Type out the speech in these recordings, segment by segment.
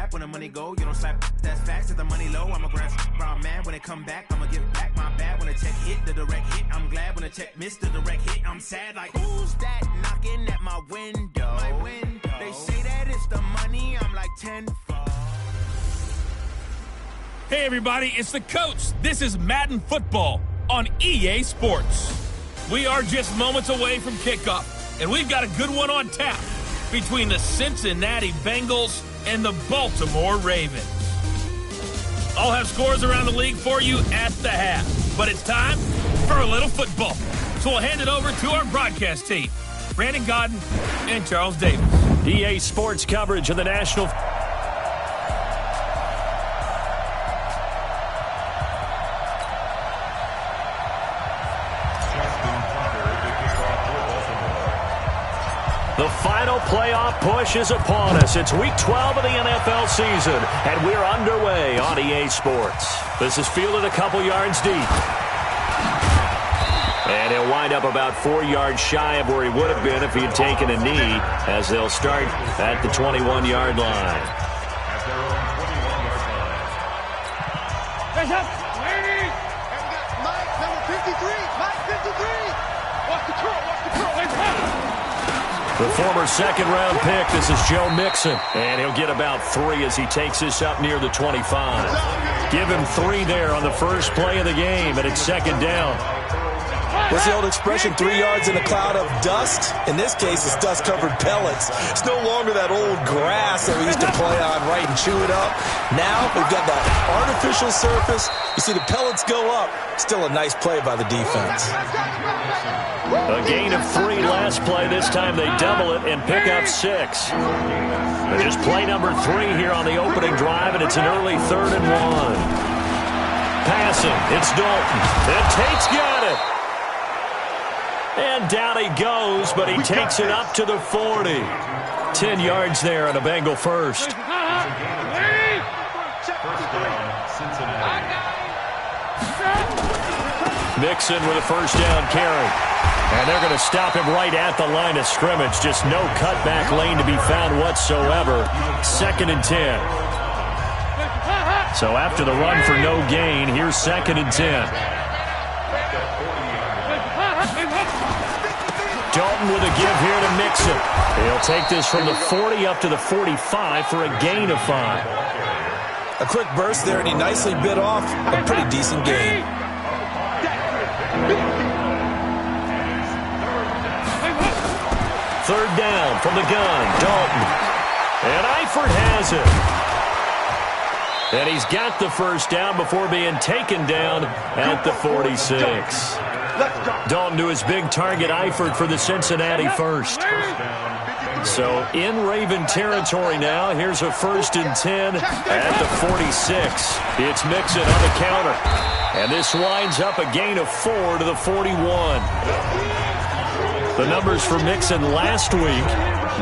rap when the money go. You don't slap, that's facts. If the money low, I'ma grab brown man. When it come back, I'ma give back my bad. When the check hit, the direct hit. I'm glad when the check missed the direct hit. I'm sad like, who's that knocking at my window? They say that it's the money. I'm like 10. Hey everybody, it's the coach. This is Madden Football on EA Sports. We are just moments away from kickoff, and we've got a good one on tap between the Cincinnati Bengals and the Baltimore Ravens. I'll have scores around the league for you at the half, but it's time for a little football. So we'll hand it over to our broadcast team, Brandon Godden and Charles Davis. EA Sports coverage of the National... The final playoff push is upon us. It's Week 12 of the NFL season, and we're underway on EA Sports. This is fielded a couple yards deep. And he'll wind up about 4 yards shy of where he would have been if he had taken a knee, as they'll start at the 21-yard line. Hey, ladies! And we got Mike, number 53. Mike, 53. Watch the curl, watch the curl. The former second-round pick, this is Joe Mixon. And he'll get about 3 as he takes this up near the 25. Give him 3 there on the first play of the game, and it's second down. What's the old expression, 3 yards in a cloud of dust? In this case, it's dust-covered pellets. It's no longer that old grass that we used to play on, right, and chew it up. Now we've got that artificial surface. You see the pellets go up. Still a nice play by the defense. A gain of 3 last play. This time they double it and pick up 6. And just play number 3 here on the opening drive, and it's an early 3rd and 1. Passing, it's Dalton. And Tate's got it. And down he goes, but he takes it up to the 40. 10 yards there on a Bengal first. Mixon with a first down carry. And they're going to stop him right at the line of scrimmage. Just no cutback lane to be found whatsoever. 2nd and 10. So after the run for no gain, here's 2nd and 10. Dalton with a give here to Mixon. He'll take this from the 40 up to the 45 for a gain of 5. A quick burst there, and he nicely bit off a pretty decent gain. Third down from the gun, Dalton. And Eifert has it. And he's got the first down before being taken down at the 46. Dalton to his big target, Eifert, for the Cincinnati first. So in Raven territory now. Here's a 1st and 10 at the 46. It's Mixon on the counter. And this winds up a gain of 4 to the 41. The numbers for Mixon last week: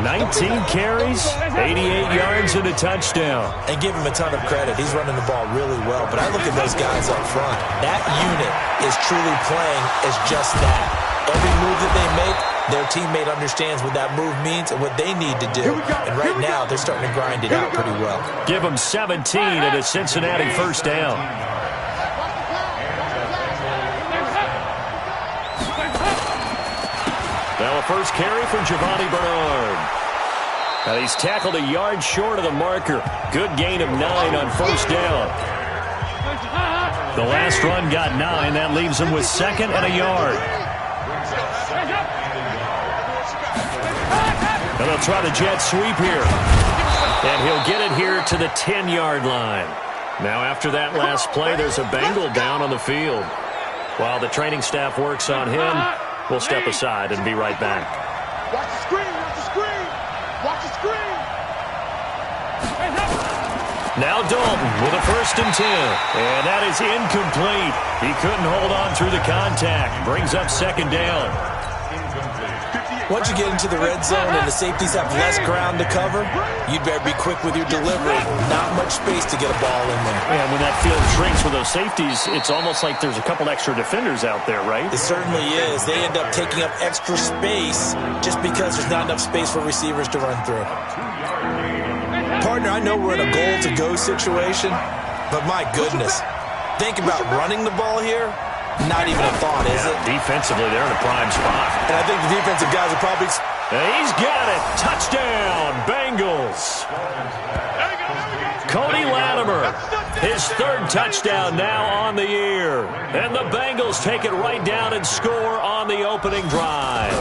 19 carries, 88 yards, and a touchdown. And give him a ton of credit. He's running the ball really well. But I look at those guys up front. That unit is truly playing as just that. Every move that they make, their teammate understands what that move means and what they need to do. And right now, they're starting to grind it out pretty well. Give them 17 at a Cincinnati first down. Now a first carry for Giovanni Bernard. And he's tackled a yard short of the marker. Good gain of 9 on first down. The last run got 9. That leaves him with 2nd and a yard. And they'll try the jet sweep here. And he'll get it here to the 10-yard line. Now after that last play, there's a Bengal down on the field. While the training staff works on him, we'll step aside and be right back. Watch the screen, watch the screen. Watch the screen. Now Dalton with a 1st and 10. And that is incomplete. He couldn't hold on through the contact. Brings up 2nd down. Once you get into the red zone and the safeties have less ground to cover, you'd better be quick with your delivery. Not much space to get a ball in there. And when that field shrinks with those safeties, it's almost like there's a couple extra defenders out there, right? It certainly is. They end up taking up extra space just because there's not enough space for receivers to run through. Part Partner, I know we're in a goal-to-go situation, but my goodness. Think about running the ball here. Not even a thought, is it? Defensively, they're in a prime spot. And I think the defensive guys are probably... He's got it. Touchdown, Bengals. Cody Latimer, his third touchdown now on the year. And the Bengals take it right down and score on the opening drive.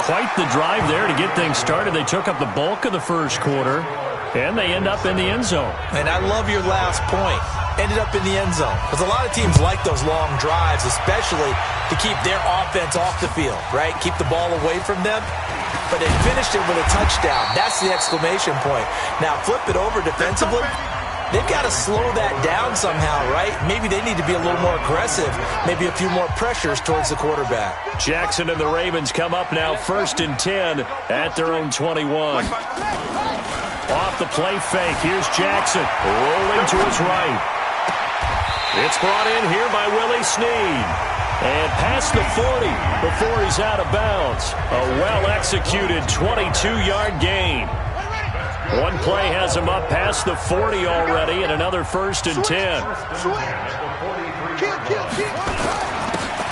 Quite the drive there to get things started. They took up the bulk of the first quarter, and they end up in the end zone. And I love your last point. Ended up in the end zone. Because a lot of teams like those long drives, especially to keep their offense off the field, right? Keep the ball away from them. But they finished it with a touchdown. That's the exclamation point. Now, flip it over defensively. They've got to slow that down somehow, right? Maybe they need to be a little more aggressive. Maybe a few more pressures towards the quarterback. Jackson and the Ravens come up now 1st and 10 at their own 21. Off the play fake. Here's Jackson rolling to his right. It's brought in here by Willie Snead. And past the 40 before he's out of bounds. A well-executed 22-yard gain. One play has him up past the 40 already, and another 1st and 10.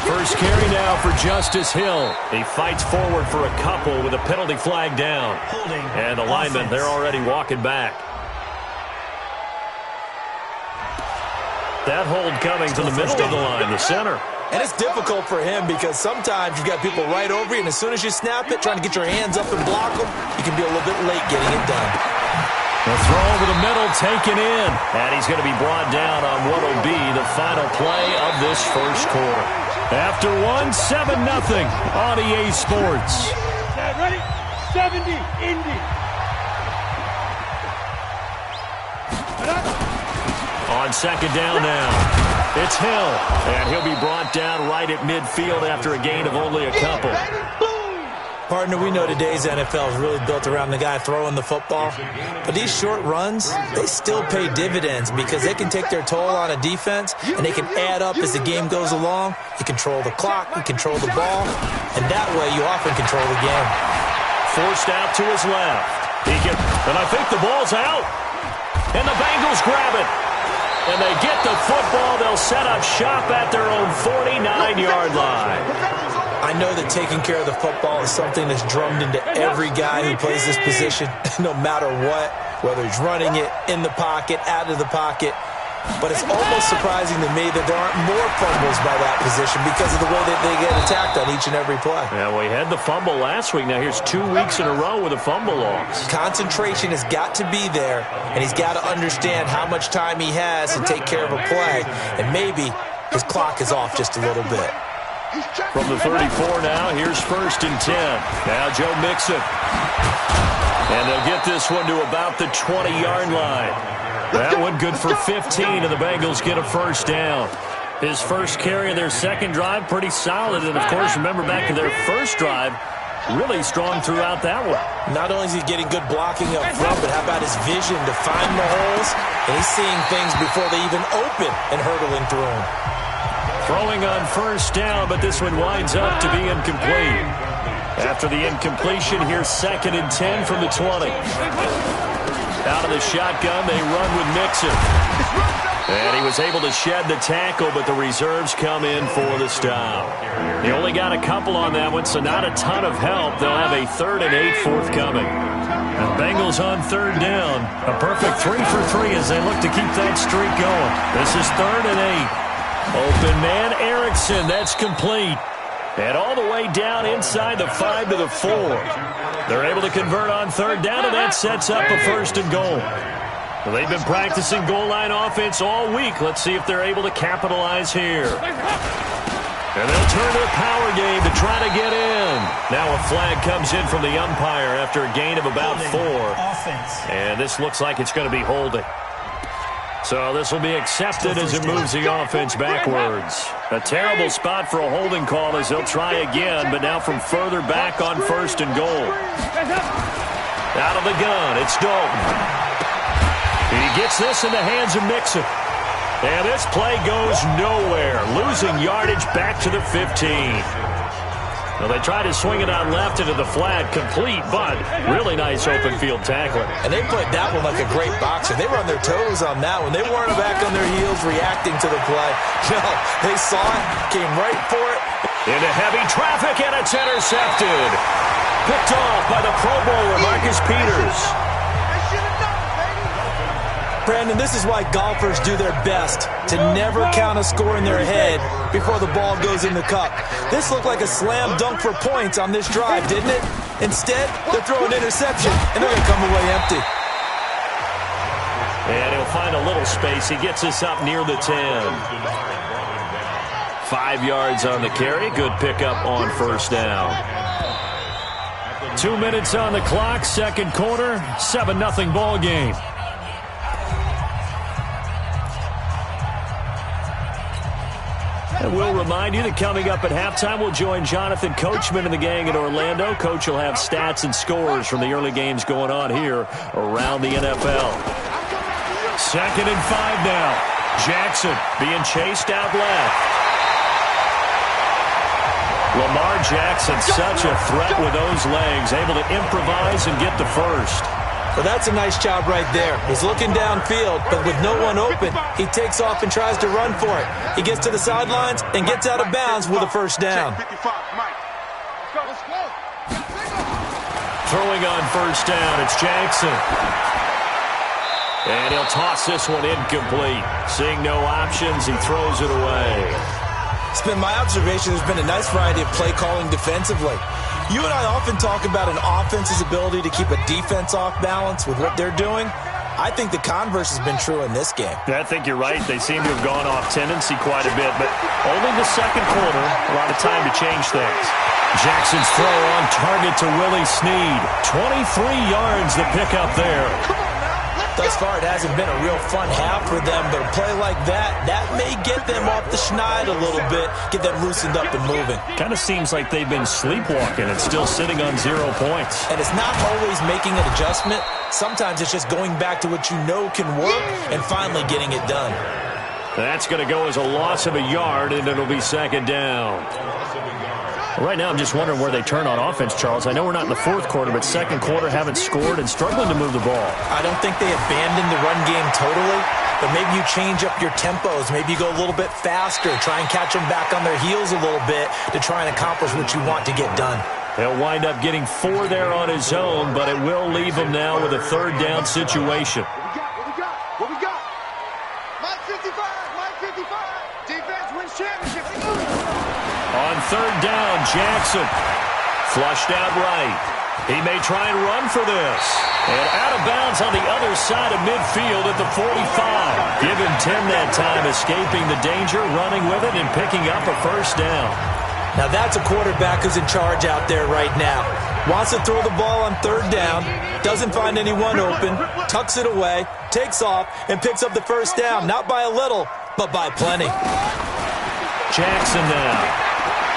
First carry now for Justice Hill. He fights forward for a couple with a penalty flag down. And the linemen, they're already walking back. That hold coming to the middle of the line, the center. And it's difficult for him because sometimes you've got people right over you, and as soon as you snap it, trying to get your hands up and block them, you can be a little bit late getting it done. The throw over the middle taken in. And he's going to be brought down on what will be the final play of this first quarter. After 7-0 on EA Sports. Ready? 70, Indy. On second down now, it's Hill, and he'll be brought down right at midfield after a gain of only a couple. Partner, we know today's NFL is really built around the guy throwing the football, but these short runs, they still pay dividends because they can take their toll on a defense, and they can add up as the game goes along. You control the clock, you control the ball, and that way you often control the game. Forced out to his left. And I think the ball's out, and the Bengals grab it. And they get the football. They'll set up shop at their own 49-yard line. I know that taking care of the football is something that's drummed into every guy who plays this position, no matter what, whether he's running it, in the pocket, out of the pocket. But it's almost surprising to me that there aren't more fumbles by that position because of the way that they get attacked on each and every play. Yeah, we had the fumble last week. Now here's 2 weeks in a row with a fumble loss. Concentration has got to be there, and he's got to understand how much time he has to take care of a play, and maybe his clock is off just a little bit. From the 34 now, here's 1st and 10. Now Joe Mixon. And they'll get this one to about the 20-yard line. That one good for 15, and the Bengals get a first down. His first carry of their second drive, pretty solid. And, of course, remember back to their first drive, really strong throughout that one. Not only is he getting good blocking up front, but how about his vision to find the holes? And he's seeing things before they even open and hurtling through them. Throwing on first down, but this one winds up to be incomplete. After the incompletion, here's 2nd and 10 from the 20. Out of the shotgun, they run with Mixon. And he was able to shed the tackle, but the reserves come in for the stop. They only got a couple on that one, so not a ton of help. They'll have a 3rd and 8 forthcoming. And Bengals on 3rd down. A perfect 3 for 3 as they look to keep that streak going. This is 3rd and 8. Open man, Erickson. That's complete. And all the way down inside the 5 to the 4. They're able to convert on 3rd down, and that sets up a 1st and goal. Well, they've been practicing goal line offense all week. Let's see if they're able to capitalize here. And they'll turn to the power game to try to get in. Now a flag comes in from the umpire after a gain of about 4. And this looks like it's going to be holding. So this will be accepted as it moves the offense backwards. A terrible spot for a holding call as they'll try again, but now from further back on 1st and goal. Out of the gun, it's Dalton. He gets this in the hands of Mixon. And this play goes nowhere, losing yardage back to the 15. Well, they tried to swing it out left into the flat, complete, but really nice open field tackling. And they played that one like a great boxer. They were on their toes on that one. They weren't back on their heels reacting to the play. No, they saw it, came right for it. Into heavy traffic, and it's intercepted. Picked off by the Pro Bowler, Marcus Peters. Brandon, this is why golfers do their best to never count a score in their head before the ball goes in the cup. This looked like a slam dunk for points on this drive, didn't it? Instead, they're throwing interception, and they're going to come away empty. And he'll find a little space. He gets us up near the 10. 5 yards on the carry. Good pickup on first down. 2 minutes on the clock, second quarter, 7-0 ball game. And we'll remind you that coming up at halftime, we'll join Jonathan Coachman and the gang in Orlando. Coach will have stats and scores from the early games going on here around the NFL. 2nd and 5 now. Jackson being chased out left. Lamar Jackson, such a threat with those legs, able to improvise and get the first. Well, that's a nice job right there. He's looking downfield, but with no one open, he takes off and tries to run for it. He gets to the sidelines and gets out of bounds with a first down. Throwing on first down, it's Jackson. And he'll toss this one incomplete. Seeing no options, he throws it away. It's been my observation there's been a nice variety of play calling defensively. You and I often talk about an offense's ability to keep a defense off balance with what they're doing. I think the converse has been true in this game. I think you're right. They seem to have gone off tendency quite a bit, but only the second quarter, a lot of time to change things. Jackson's throw on target to Willie Snead. 23 yards the pickup there. Thus far, it hasn't been a real fun half for them, but a play like that may get them off the schneid a little bit, get them loosened up and moving. Kind of seems like they've been sleepwalking and still sitting on 0 points. And it's not always making an adjustment. Sometimes it's just going back to what you know can work and finally getting it done. That's going to go as a loss of a yard, and it'll be second down. Right now, I'm just wondering where they turn on offense, Charles. I know we're not in the fourth quarter, but second quarter haven't scored and struggling to move the ball. I don't think they abandoned the run game totally, but maybe you change up your tempos. Maybe you go a little bit faster, try and catch them back on their heels a little bit to try and accomplish what you want to get done. He'll wind up getting 4 there on his own, but it will leave him now with a third down situation. What we got? Mike 55, Mike 55. Defense wins championship. On third down, Jackson flushed out right. He may try and run for this. And out of bounds on the other side of midfield at the 45. Give him 10 that time, escaping the danger, running with it, and picking up a first down. Now that's a quarterback who's in charge out there right now. Wants to throw the ball on third down, doesn't find anyone open, tucks it away, takes off, and picks up the first down. Not by a little, but by plenty. Jackson now.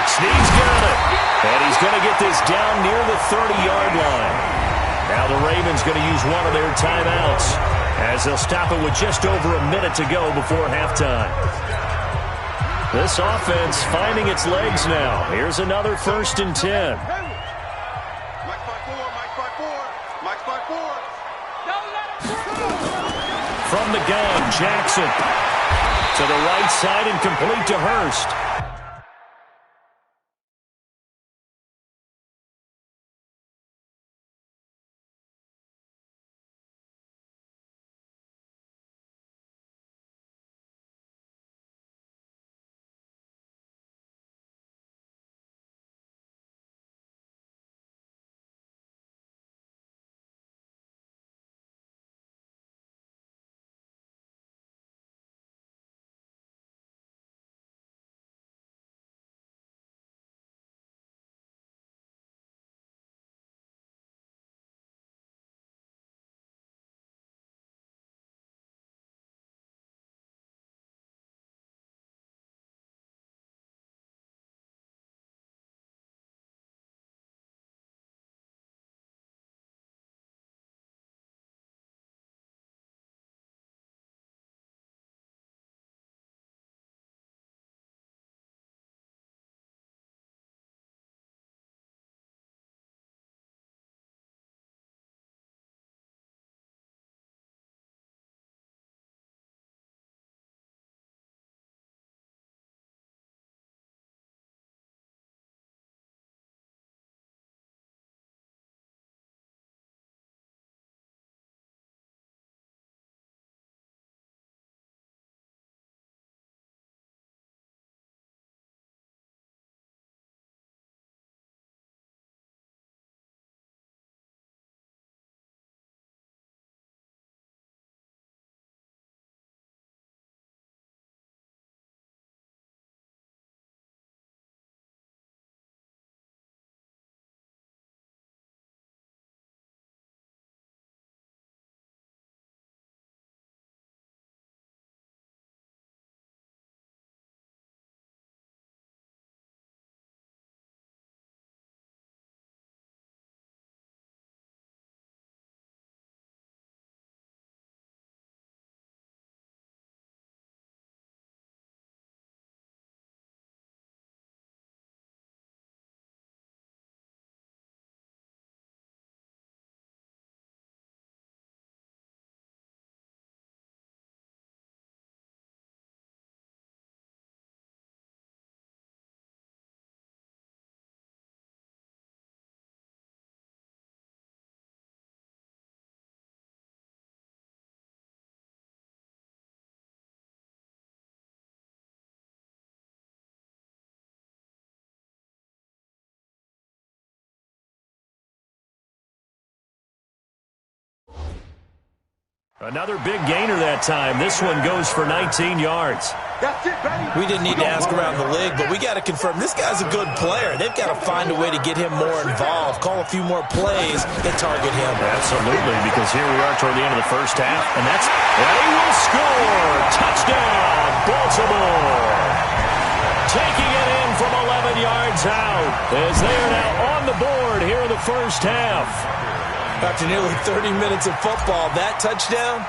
Snead's got it. And he's going to get this down near the 30-yard line. Now the Ravens going to use one of their timeouts as they'll stop it with just over a minute to go before halftime. This offense finding its legs now. Here's another 1st and 10. Mike 5-4, Mike 5-4, Mike 5-4. From the gun, Jackson to the right side and complete to Hurst. Another big gainer that time. This one goes for 19 yards. That's it, baby. We didn't need to ask around the league, but we got to confirm this guy's a good player. They've got to find a way to get him more involved, call a few more plays that target him. Absolutely, because here we are toward the end of the first half, and he will score. Touchdown, Baltimore. Taking it in from 11 yards out as they are now on the board here in the first half. After nearly 30 minutes of football, that touchdown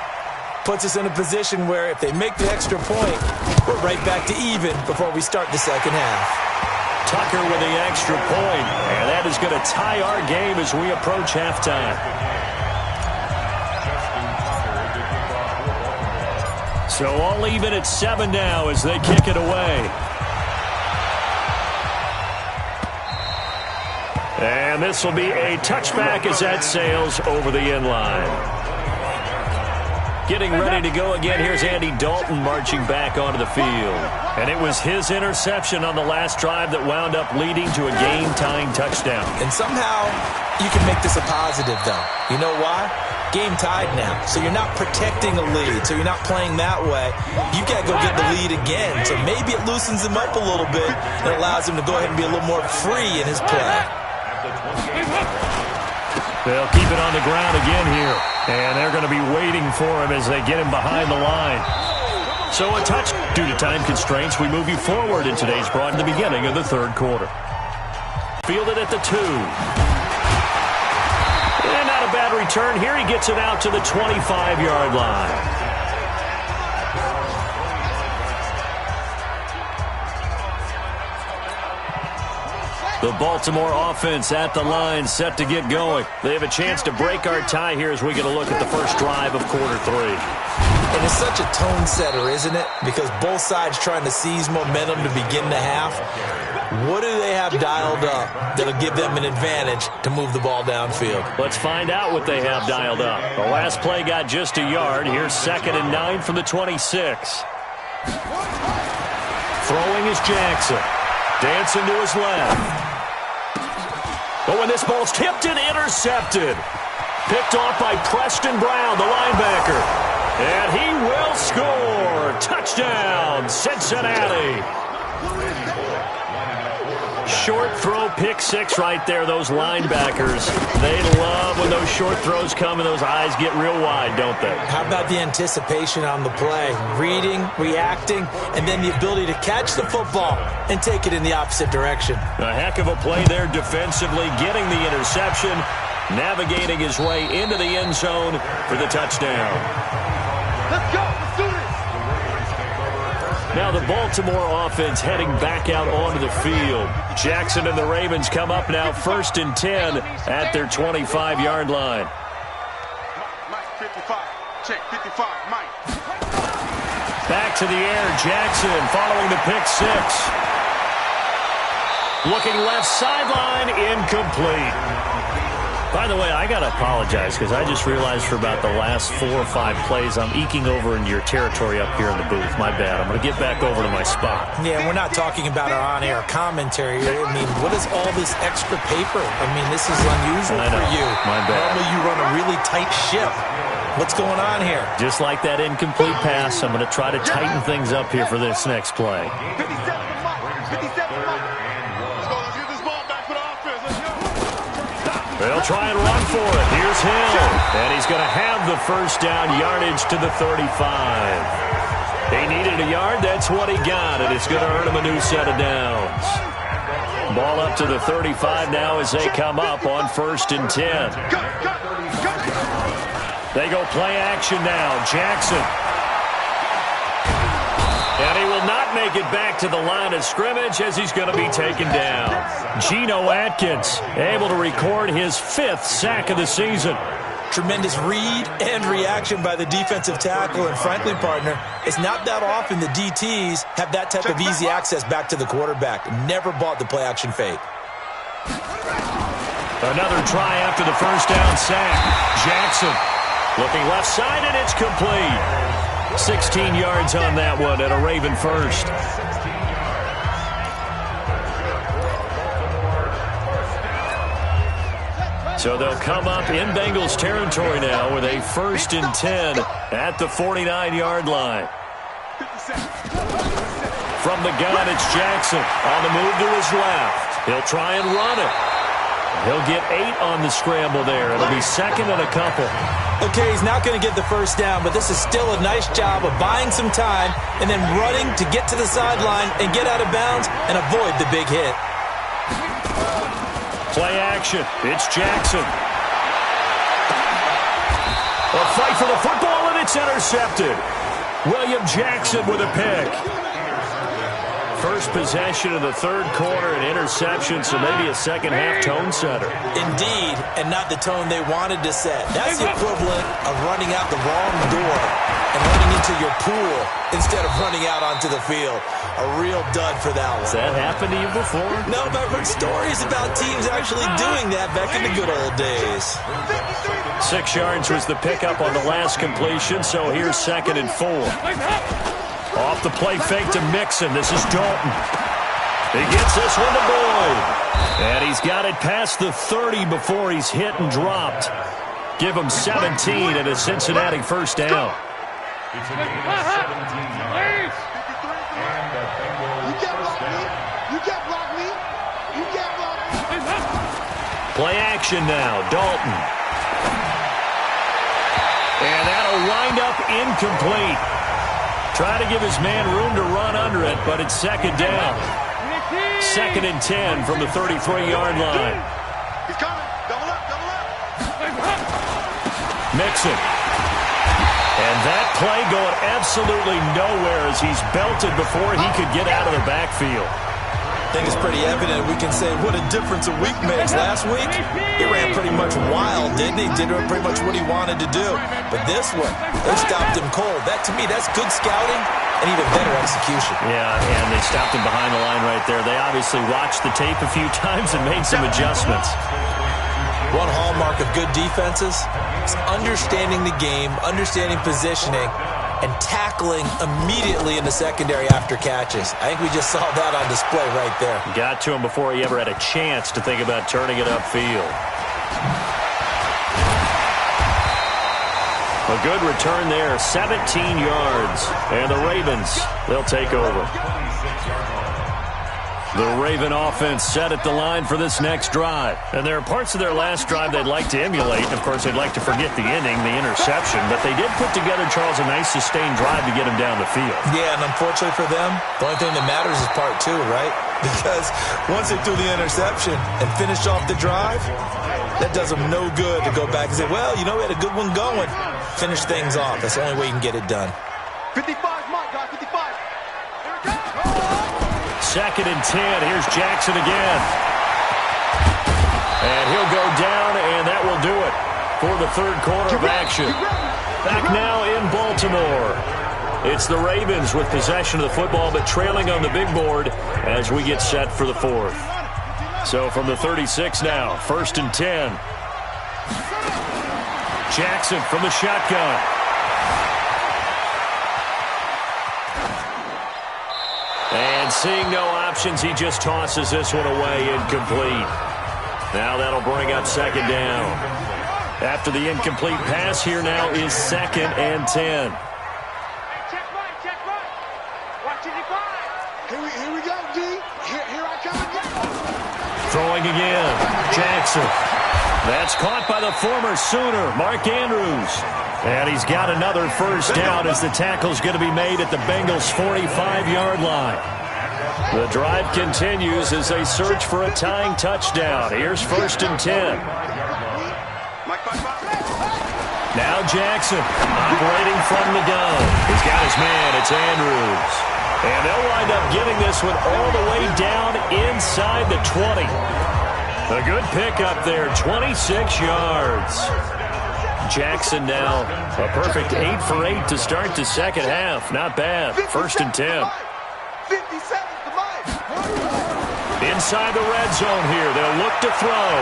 puts us in a position where if they make the extra point, we're right back to even before we start the second half. Tucker with the extra point, and that is going to tie our game as we approach halftime. So all even at 7 now as they kick it away. And this will be a touchback as that sails over the end line. Getting ready to go again. Here's Andy Dalton marching back onto the field. And it was his interception on the last drive that wound up leading to a game-tying touchdown. And somehow you can make this a positive, though. You know why? Game tied now. So you're not protecting a lead. So you're not playing that way. You've got to go get the lead again. So maybe it loosens him up a little bit and allows him to go ahead and be a little more free in his play. They'll keep it on the ground again here. And they're going to be waiting for him as they get him behind the line. So a touch. Due to time constraints, we move you forward in today's broad in the beginning of the third quarter. Fielded at the 2. And not a bad return. Here he gets it out to the 25-yard line. The Baltimore offense at the line, set to get going. They have a chance to break our tie here as we get a look at the first drive of quarter 3. And it's such a tone setter, isn't it? Because both sides trying to seize momentum to begin the half. What do they have dialed up that'll give them an advantage to move the ball downfield? Let's find out what they have dialed up. The last play got just a yard. Here's 2nd and 9 from the 26. Throwing is Jackson. Dancing to his left. But when this ball's tipped and intercepted. Picked off by Preston Brown, the linebacker. And he will score. Touchdown, Cincinnati. Short throw, pick 6 right there. Those linebackers, they love when those short throws come and those eyes get real wide, don't they? How about the anticipation on the play? Reading, reacting, and then the ability to catch the football and take it in the opposite direction. A heck of a play there defensively, getting the interception, navigating his way into the end zone for the touchdown. Let's go. Let's do this. Now the Baltimore offense heading back out onto the field. Jackson and the Ravens come up now 1st and 10 at their 25-yard line. Mike, 55. Check, 55. Mike. Back to the air, Jackson following the pick 6. Looking left sideline, incomplete. By the way, I got to apologize because I just realized for about the last 4 or 5 plays I'm eking over into your territory up here in the booth. My bad. I'm going to get back over to my spot. Yeah, we're not talking about our on-air commentary. I mean, what is all this extra paper? I mean, this is unusual for you. My bad. Normally you run a really tight ship. What's going on here? Just like that incomplete pass, I'm going to try to tighten things up here for this next play. 57 Mike. 57 Mike. Let's get this ball back for the offense. Let's go. They'll try and run for it. Here's Hill. And he's going to have the first down, yardage to the 35. He needed a yard. That's what he got. And it's going to earn him a new set of downs. Ball up to the 35 now as they come up on 1st and 10. They go play action now. Jackson. And he will not make it back to the line of scrimmage as he's going to be taken down. Geno Atkins able to record his 5th sack of the season. Tremendous read and reaction by the defensive tackle. And frankly, partner, it's not that often the DTs have that type of easy access back to the quarterback. Never bought the play action fake. Another try after the first down sack. Jackson looking left side, and it's complete. 16 yards on that one at a Raven first. So they'll come up in Bengals territory now with a 1st and 10 at the 49-yard line. From the gun, it's Jackson on the move to his left. He'll try and run it. He'll get 8 on the scramble there. It'll be 2nd and a couple. Okay, he's not going to get the first down, but this is still a nice job of buying some time and then running to get to the sideline and get out of bounds and avoid the big hit. Play action. It's Jackson. A fight for the football, and it's intercepted. William Jackson with a pick. First possession of the third quarter, an interception, so maybe a second-half tone setter. Indeed, and not the tone they wanted to set. That's the equivalent of running out the wrong door and running into your pool instead of running out onto the field. A real dud for that one. Has that happened to you before? No, but I've heard stories about teams actually doing that back in the good old days. 6 yards was the pickup on the last completion, so here's 2nd and 4. Off the play fake to Mixon. This is Dalton. He gets this one to Boyd. And he's got it past the 30 before he's hit and dropped. Give him 17 and a Cincinnati first down. You can't block me. You can't block me. You can't block me. Play action now. Dalton. And that'll wind up incomplete. Try to give his man room to run under it, but it's 2nd down. 2nd and 10 from the 33-yard line. He's coming. Double up, double up. Mixon. And that play going absolutely nowhere as he's belted before he could get out of the backfield. I think it's pretty evident. We can say what a difference a week makes. Last week, he ran pretty much wild, didn't he? Did pretty much what he wanted to do. But this one, they stopped him cold. That, to me, that's good scouting and even better execution. Yeah, and they stopped him behind the line right there. They obviously watched the tape a few times and made some adjustments. One hallmark of good defenses is understanding the game, understanding positioning, and tackling immediately in the secondary after catches. I think we just saw that on display right there. Got to him before he ever had a chance to think about turning it upfield. A good return there, 17 yards. And the Ravens, they'll take over. The Raven offense set at the line for this next drive. And there are parts of their last drive they'd like to emulate. And, of course, they'd like to forget the inning, the interception. But they did put together, Charles, a nice sustained drive to get him down the field. Yeah, and unfortunately for them, the only thing that matters is part 2, right? Because once they threw the interception and finished off the drive, that does them no good to go back and say, well, you know, we had a good one going. Finish things off. That's the only way you can get it done. 55, Mike, guys, 55. Here it goes. 2nd and 10. Here's Jackson again. And he'll go down, and that will do it for the third quarter of action. Back now in Baltimore. It's the Ravens with possession of the football, but trailing on the big board as we get set for the fourth. So from the 36 now, 1st and 10. Jackson from the shotgun. And seeing no options, he just tosses this one away, incomplete. Now that'll bring up 2nd down. After the incomplete pass, here now is 2nd and 10. Check right. Watch it, Here we go, D. Here I come again. Throwing again. Jackson. That's caught by the former Sooner, Mark Andrews. And he's got another first down as the tackle's going to be made at the Bengals' 45-yard line. The drive continues as they search for a tying touchdown. Here's 1st and 10. Now Jackson operating from the gun. He's got his man. It's Andrews. And they'll wind up getting this one all the way down inside the 20. A good pickup there, 26 yards. Jackson now a perfect 8 for 8 to start the second half. Not bad. 1st and 10. 57 to Mike. Inside the red zone here. They'll look to throw.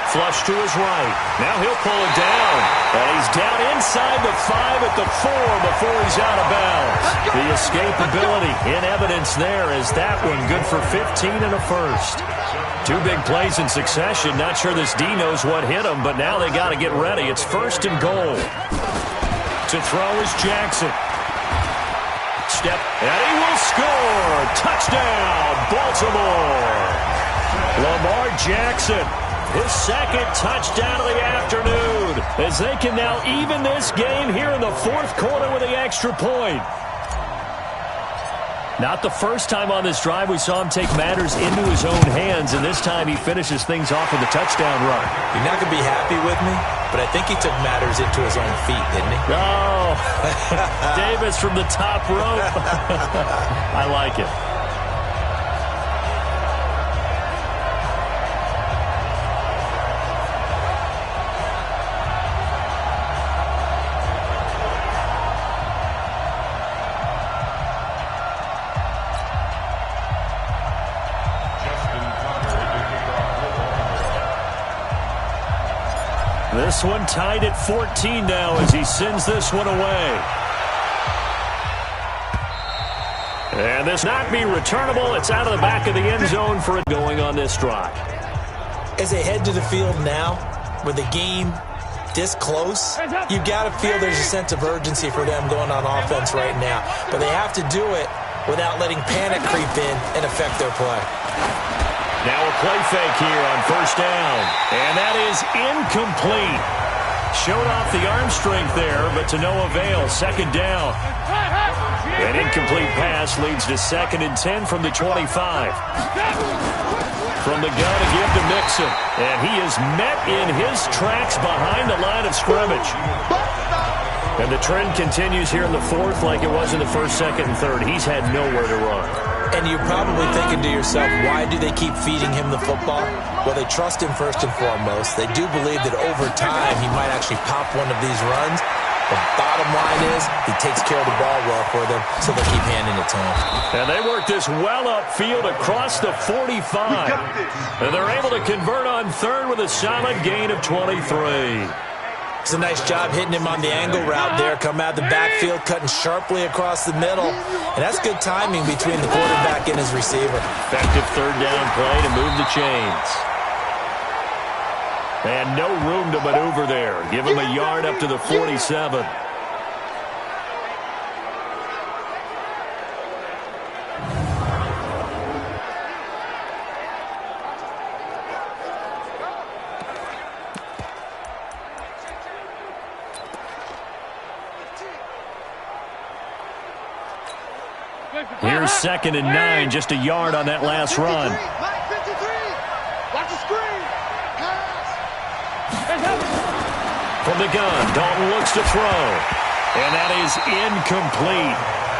Flush to his right. Now he'll pull it down. And he's down inside the 5 at the 4 before he's out of bounds. The escapability in evidence there as that one good for 15 and a first. 2 big plays in succession. Not sure this D knows what hit him, but now they got to get ready. It's 1st and goal. To throw is Jackson. Step, and he will score. Touchdown, Baltimore. Lamar Jackson, his 2nd touchdown of the afternoon, as they can now even this game here in the 4th quarter with the extra point. Not the first time on this drive we saw him take matters into his own hands, and this time he finishes things off with a touchdown run. You're not going to be happy with me, but I think he took matters into his own feet, didn't he? Oh, Davis from the top rope. I like it. This one tied at 14 now as he sends this one away. And this not be returnable. It's out of the back of the end zone for it going on this drive. As they head to the field now, with the game this close, you've got to feel there's a sense of urgency for them going on offense right now. But they have to do it without letting panic creep in and affect their play. Now a play fake here on 1st down. And that is incomplete. Showed off the arm strength there, but to no avail. 2nd down. An incomplete pass leads to 2nd and 10 from the 25. From the gun to give to Mixon. And he is met in his tracks behind the line of scrimmage. And the trend continues here in the 4th like it was in the 1st, 2nd, and 3rd. He's had nowhere to run. And you're probably thinking to yourself, why do they keep feeding him the football? Well, they trust him first and foremost. They do believe that over time he might actually pop one of these runs. The bottom line is he takes care of the ball well for them, so they keep handing it to him. And they work this well upfield across the 45. And they're able to convert on 3rd with a solid gain of 23. It's a nice job hitting him on the angle route there. Come out the backfield, cutting sharply across the middle. And that's good timing between the quarterback and his receiver. Effective 3rd down play to move the chains. And no room to maneuver there. Give him a yard up to the 47. Here's 2nd and 9, just a yard on that last run. From the gun, Dalton looks to throw. And that is incomplete.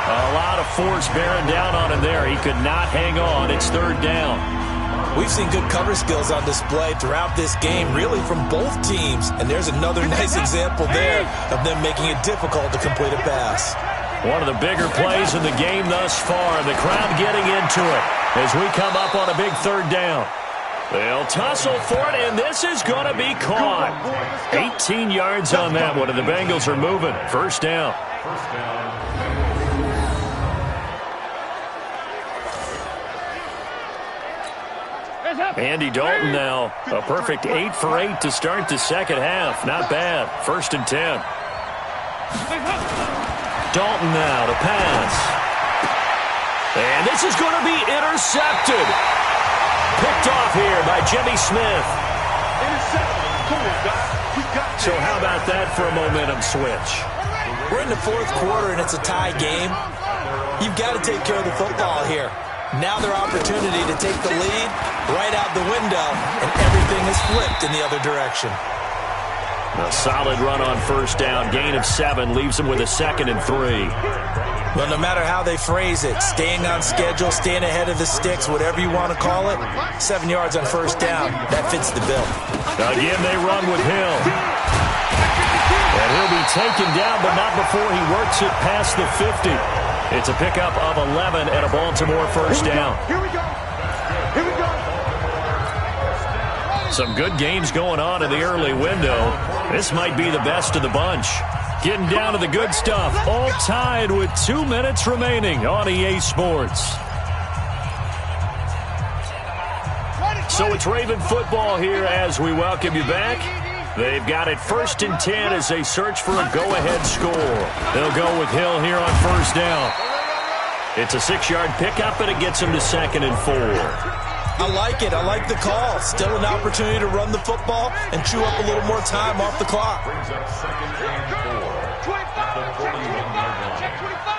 A lot of force bearing down on him there. He could not hang on. It's 3rd down. We've seen good cover skills on display throughout this game, really from both teams. And there's another nice example there of them making it difficult to complete a pass. One of the bigger plays in the game thus far. The crowd getting into it as we come up on a big 3rd down. They'll tussle for it, and this is going to be caught. 18 yards on that one, and the Bengals are moving. 1st down. Andy Dalton now, a perfect 8 for 8 to start the 2nd half. Not bad. 1st and 10. Dalton now to pass. And this is going to be intercepted. Picked off here by Jimmy Smith. So how about that for a momentum switch? We're in the 4th quarter, and it's a tie game. You've got to take care of the football here. Now their opportunity to take the lead right out the window, and everything is flipped in the other direction. A solid run on 1st down. Gain of 7 leaves them with a 2nd and 3. Well, no matter how they phrase it, staying on schedule, staying ahead of the sticks, whatever you want to call it, 7 yards on 1st down, that fits the bill. Again, they run with Hill. And he'll be taken down, but not before he works it past the 50. It's a pickup of 11 and a Baltimore 1st down. Here we go. Here we go. Some good games going on in the early window. This might be the best of the bunch. Getting down to the good stuff. All tied with 2 minutes remaining on EA Sports. So it's Raven football here as we welcome you back. They've got it 1st and 10 as they search for a go-ahead score. They'll go with Hill here on 1st down. It's a 6-yard pickup, and it gets them to 2nd and 4. I like it. I like the call. Still an opportunity to run the football and chew up a little more time off the clock. Brings up 2nd and 4. 25, check 25.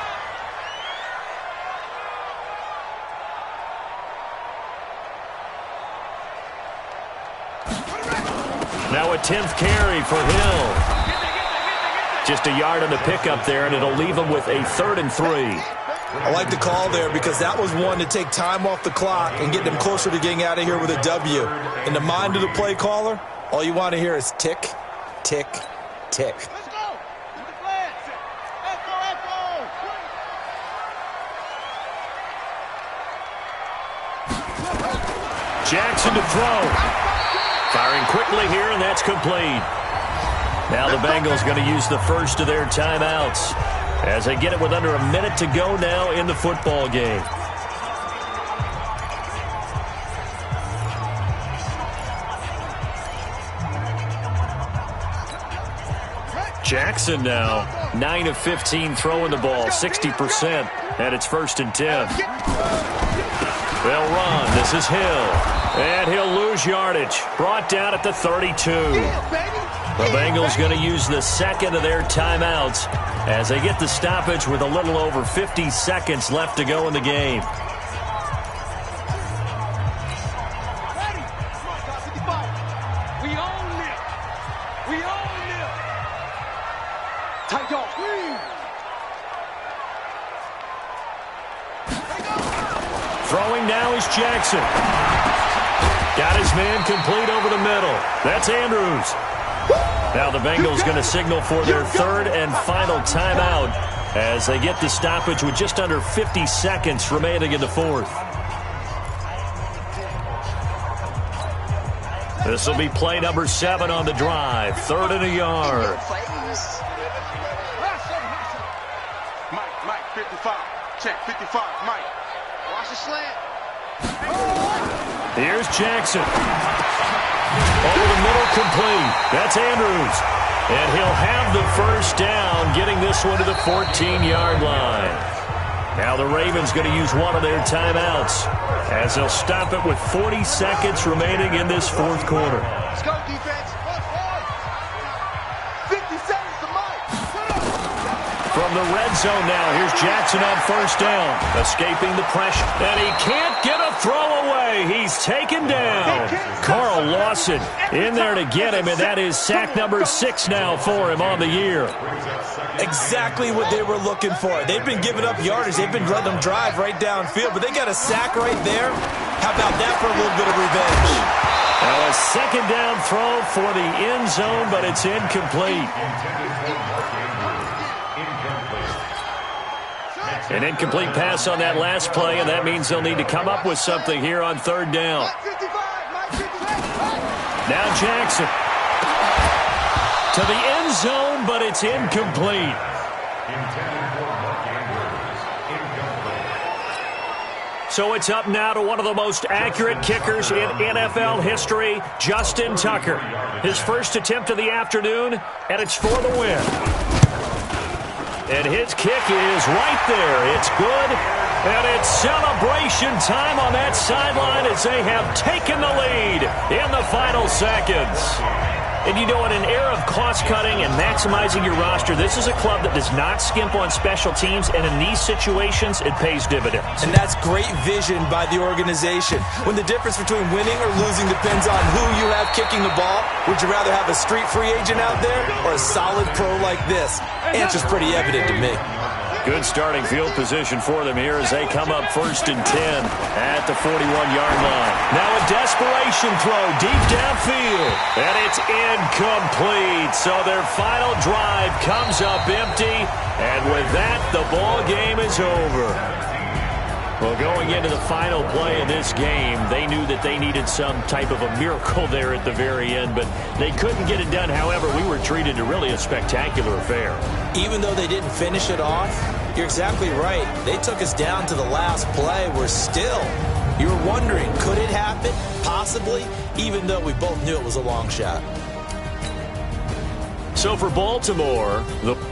Now a 10th carry for Hill. Just a yard on the pickup there, and it'll leave him with a 3rd and 3. I like the call there because that was one to take time off the clock and get them closer to getting out of here with a W. In the mind of the play caller, all you want to hear is tick, tick, tick. Let's go. Echo. Jackson to throw. Firing quickly here, and that's complete. Now the Bengals going to use the first of their timeouts as they get it with under a minute to go now in the football game. Jackson now 9 of 15 throwing the ball, 60%, and it's 1st and 10. They'll run. This is Hill. And he'll lose yardage. Brought down at the 32. The Bengals going to use the 2nd of their timeouts as they get the stoppage with a little over 50 seconds left to go in the game. We own it. Tight dog. Throwing now is Jackson. Got his man complete over the middle. That's Andrews. Now the Bengals going to signal for their 3rd and final timeout as they get the stoppage with just under 50 seconds remaining in the 4th. This will be play number 7 on the drive. 3rd and a yard. Mike, 55. Check, 55, Mike. Watch the slant. Here's Jackson. Over the middle, complete. That's Andrews. And he'll have the 1st down, getting this one to the 14-yard line. Now the Ravens going to use one of their timeouts as they'll stop it with 40 seconds remaining in this 4th quarter. Let's go, defense. 50 seconds to Mike. From the red zone now, here's Jackson on 1st down. Escaping the pressure. And he can't get a throw away. He's taken down. Carl Lawson in there to get him, and that is sack number 6 now for him on the year. Exactly what they were looking for. They've been giving up yardage. They've been letting them drive right downfield, but they got a sack right there. How about that for a little bit of revenge? Now a 2nd down throw for the end zone, but it's incomplete. An incomplete pass on that last play, and that means they'll need to come up with something here on 3rd down. Now Jackson to the end zone, but it's incomplete. So it's up now to one of the most accurate kickers in NFL history, Justin Tucker. His first attempt of the afternoon, and it's for the win. And his kick is right there. It's good. And it's celebration time on that sideline as they have taken the lead in the final seconds. And you know, in an era of cost-cutting and maximizing your roster, this is a club that does not skimp on special teams, and in these situations, it pays dividends. And that's great vision by the organization. When the difference between winning or losing depends on who you have kicking the ball, would you rather have a street free agent out there or a solid pro like this? Answer's pretty evident to me. Good starting field position for them here as they come up 1st and 10 at the 41-yard line. Now a desperation throw deep downfield, and it's incomplete. So their final drive comes up empty, and with that, the ball game is over. Well, going into the final play of this game, they knew that they needed some type of a miracle there at the very end, but they couldn't get it done. However, we were treated to really a spectacular affair. Even though they didn't finish it off, you're exactly right. They took us down to the last play. We're still, you were wondering, could it happen? Possibly, even though we both knew it was a long shot. So for Baltimore, the